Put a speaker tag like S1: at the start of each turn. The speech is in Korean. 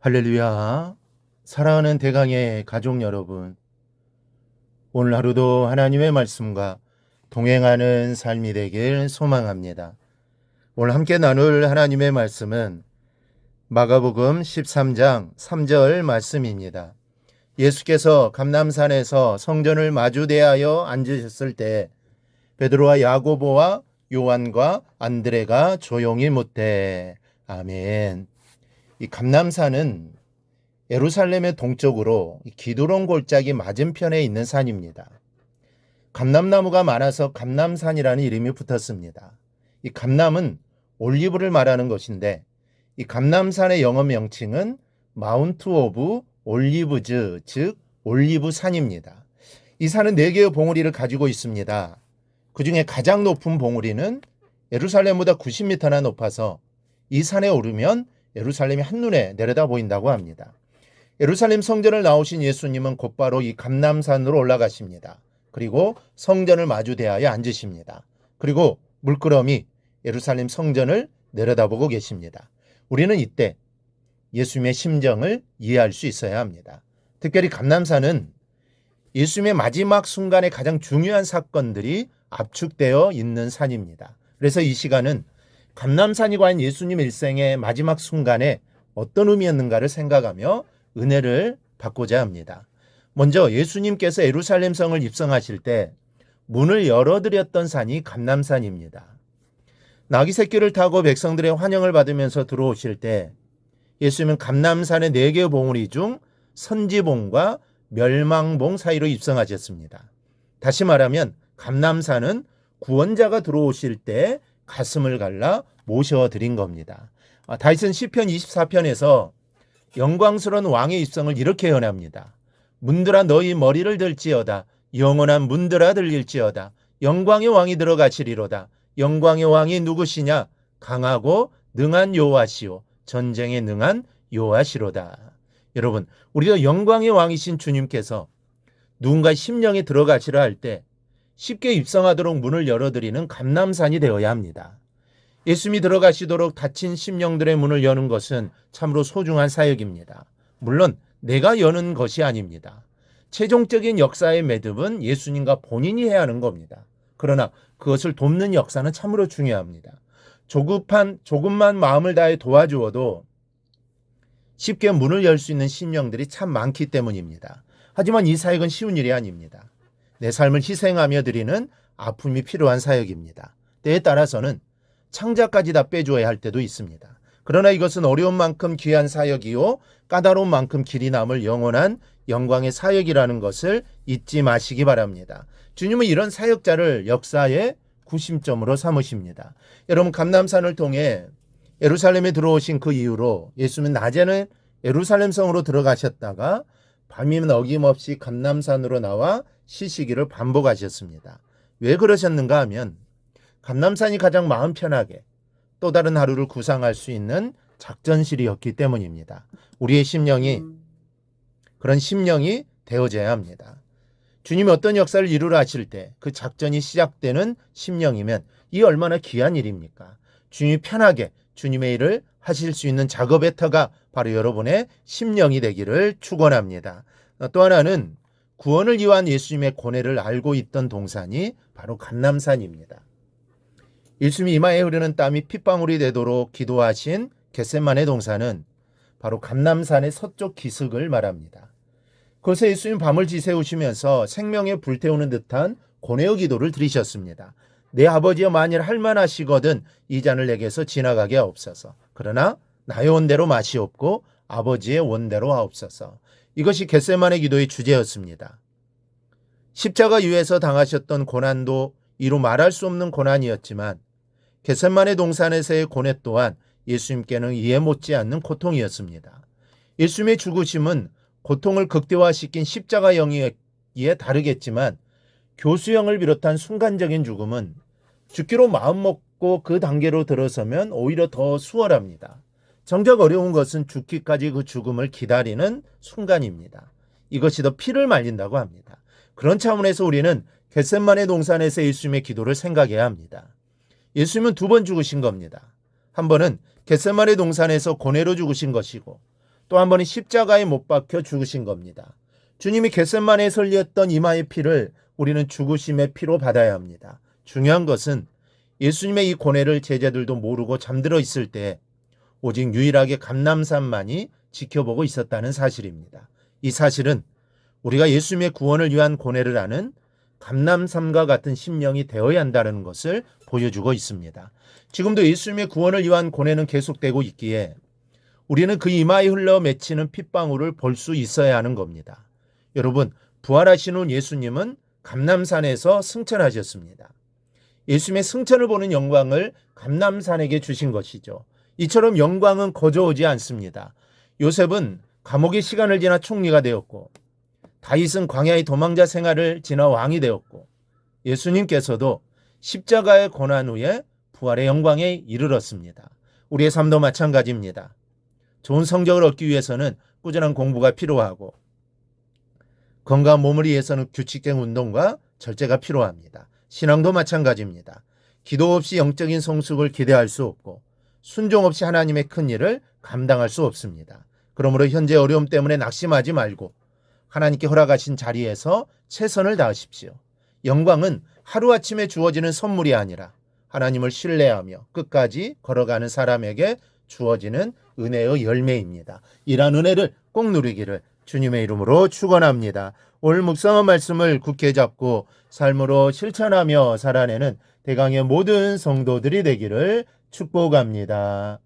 S1: 할렐루야. 사랑하는 대강의 가족 여러분, 오늘 하루도 하나님의 말씀과 동행하는 삶이 되길 소망합니다. 오늘 함께 나눌 하나님의 말씀은 마가복음 13장 3절 말씀입니다. 예수께서 감람산에서 성전을 마주 대하여 앉으셨을 때 베드로와 야고보와 요한과 안드레가 조용히 묻되 아멘. 이 감람산은 예루살렘의 동쪽으로 기드론 골짜기 맞은편에 있는 산입니다. 감람나무가 많아서 감람산이라는 이름이 붙었습니다. 이 감람은 올리브를 말하는 것인데 이 감람산의 영어 명칭은 마운트 오브 올리브즈, 즉 올리브산입니다. 이 산은 4개의 봉우리를 가지고 있습니다. 그 중에 가장 높은 봉우리는 예루살렘보다 90m나 높아서 이 산에 오르면 예루살렘이 한눈에 내려다 보인다고 합니다. 예루살렘 성전을 나오신 예수님은 곧바로 이 감람산으로 올라가십니다. 그리고 성전을 마주 대하여 앉으십니다. 그리고 물끄러미 예루살렘 성전을 내려다보고 계십니다. 우리는 이때 예수님의 심정을 이해할 수 있어야 합니다. 특별히 감람산은 예수님의 마지막 순간에 가장 중요한 사건들이 압축되어 있는 산입니다. 그래서 이 시간은 감람산이 과연 예수님 일생의 마지막 순간에 어떤 의미였는가를 생각하며 은혜를 받고자 합니다. 먼저 예수님께서 예루살렘 성을 입성하실 때 문을 열어드렸던 산이 감람산입니다. 나귀 새끼를 타고 백성들의 환영을 받으면서 들어오실 때 예수님은 감람산의 4개의 봉우리 중 선지봉과 멸망봉 사이로 입성하셨습니다. 다시 말하면 감람산은 구원자가 들어오실 때 가슴을 갈라 모셔드린 겁니다. 다윗은 시편 24편에서 영광스러운 왕의 입성을 이렇게 연합니다. 문들아 너희 머리를 들지어다. 영원한 문들아 들릴지어다. 영광의 왕이 들어가시리로다. 영광의 왕이 누구시냐? 강하고 능한 여호와시오. 전쟁에 능한 여호와시로다. 여러분, 우리가 영광의 왕이신 주님께서 누군가의 심령에 들어가시라 할 때 쉽게 입성하도록 문을 열어드리는 감람산이 되어야 합니다. 예수님이 들어가시도록 닫힌 심령들의 문을 여는 것은 참으로 소중한 사역입니다. 물론 내가 여는 것이 아닙니다. 최종적인 역사의 매듭은 예수님과 본인이 해야 하는 겁니다. 그러나 그것을 돕는 역사는 참으로 중요합니다. 조금만 마음을 다해 도와주어도 쉽게 문을 열 수 있는 심령들이 참 많기 때문입니다. 하지만 이 사역은 쉬운 일이 아닙니다. 내 삶을 희생하며 드리는 아픔이 필요한 사역입니다. 때에 따라서는 창자까지 다 빼줘야 할 때도 있습니다. 그러나 이것은 어려운 만큼 귀한 사역이요 까다로운 만큼 길이 남을 영원한 영광의 사역이라는 것을 잊지 마시기 바랍니다. 주님은 이런 사역자를 역사의 구심점으로 삼으십니다. 여러분, 감람산을 통해 예루살렘에 들어오신 그 이후로 예수님은 낮에는 예루살렘 성으로 들어가셨다가 밤이면 어김없이 감람산으로 나와 쉬시기를 반복하셨습니다. 왜 그러셨는가 하면 감람산이 가장 마음 편하게 또 다른 하루를 구상할 수 있는 작전실이었기 때문입니다. 우리의 심령이 그런 심령이 되어져야 합니다. 주님이 어떤 역사를 이루려 하실 때 그 작전이 시작되는 심령이면 이 얼마나 귀한 일입니까? 주님이 편하게 주님의 일을 하실 수 있는 작업의 터가 바로 여러분의 심령이 되기를 축원합니다. 또 하나는 구원을 위한 예수님의 고뇌를 알고 있던 동산이 바로 감람산입니다. 예수님이 이마에 흐르는 땀이 핏방울이 되도록 기도하신 겟세마네 동산은 바로 감람산의 서쪽 기슭을 말합니다. 그것에 예수님 밤을 지새우시면서 생명에 불태우는 듯한 고뇌의 기도를 드리셨습니다. 내 아버지여 만일 할만하시거든 이 잔을 내게서 지나가게 하옵소서. 그러나 나의 원대로 마시옵고 아버지의 원대로 하옵소서. 이것이 겟세마네 기도의 주제였습니다. 십자가 위에서 당하셨던 고난도 이루 말할 수 없는 고난이었지만 겟세마네 동산에서의 고뇌 또한 예수님께는 이해 못지않는 고통이었습니다. 예수님의 죽으심은 고통을 극대화시킨 십자가 영이에 다르겠지만 교수형을 비롯한 순간적인 죽음은 죽기로 마음먹고 그 단계로 들어서면 오히려 더 수월합니다. 정작 어려운 것은 죽기까지 그 죽음을 기다리는 순간입니다. 이것이 더 피를 말린다고 합니다. 그런 차원에서 우리는 겟세마네 동산에서 예수님의 기도를 생각해야 합니다. 예수님은 2번 죽으신 겁니다. 한 번은 겟세마네 동산에서 고뇌로 죽으신 것이고 또 한 번은 십자가에 못 박혀 죽으신 겁니다. 주님이 겟세마네에서 흘렸던 이마의 피를 우리는 죽으심의 피로 받아야 합니다. 중요한 것은 예수님의 이 고뇌를 제자들도 모르고 잠들어 있을 때 오직 유일하게 감람산만이 지켜보고 있었다는 사실입니다. 이 사실은 우리가 예수님의 구원을 위한 고뇌를 하는 감람산과 같은 심령이 되어야 한다는 것을 보여주고 있습니다. 지금도 예수님의 구원을 위한 고뇌는 계속되고 있기에 우리는 그 이마에 흘러 맺히는 핏방울을 볼 수 있어야 하는 겁니다. 여러분, 부활하신 후 예수님은 감람산에서 승천하셨습니다. 예수님의 승천을 보는 영광을 감람산에게 주신 것이죠. 이처럼 영광은 거저오지 않습니다. 요셉은 감옥의 시간을 지나 총리가 되었고, 다윗은 광야의 도망자 생활을 지나 왕이 되었고, 예수님께서도 십자가의 고난 후에 부활의 영광에 이르렀습니다. 우리의 삶도 마찬가지입니다. 좋은 성적을 얻기 위해서는 꾸준한 공부가 필요하고, 건강한 몸을 위해서는 규칙된 운동과 절제가 필요합니다. 신앙도 마찬가지입니다. 기도 없이 영적인 성숙을 기대할 수 없고, 순종 없이 하나님의 큰 일을 감당할 수 없습니다. 그러므로 현재 어려움 때문에 낙심하지 말고 하나님께 허락하신 자리에서 최선을 다하십시오. 영광은 하루아침에 주어지는 선물이 아니라 하나님을 신뢰하며 끝까지 걸어가는 사람에게 주어지는 은혜의 열매입니다. 이러한 은혜를 꼭 누리기를 주님의 이름으로 축원합니다. 오늘 묵상한 말씀을 굳게 잡고 삶으로 실천하며 살아내는 대강의 모든 성도들이 되기를 축복합니다.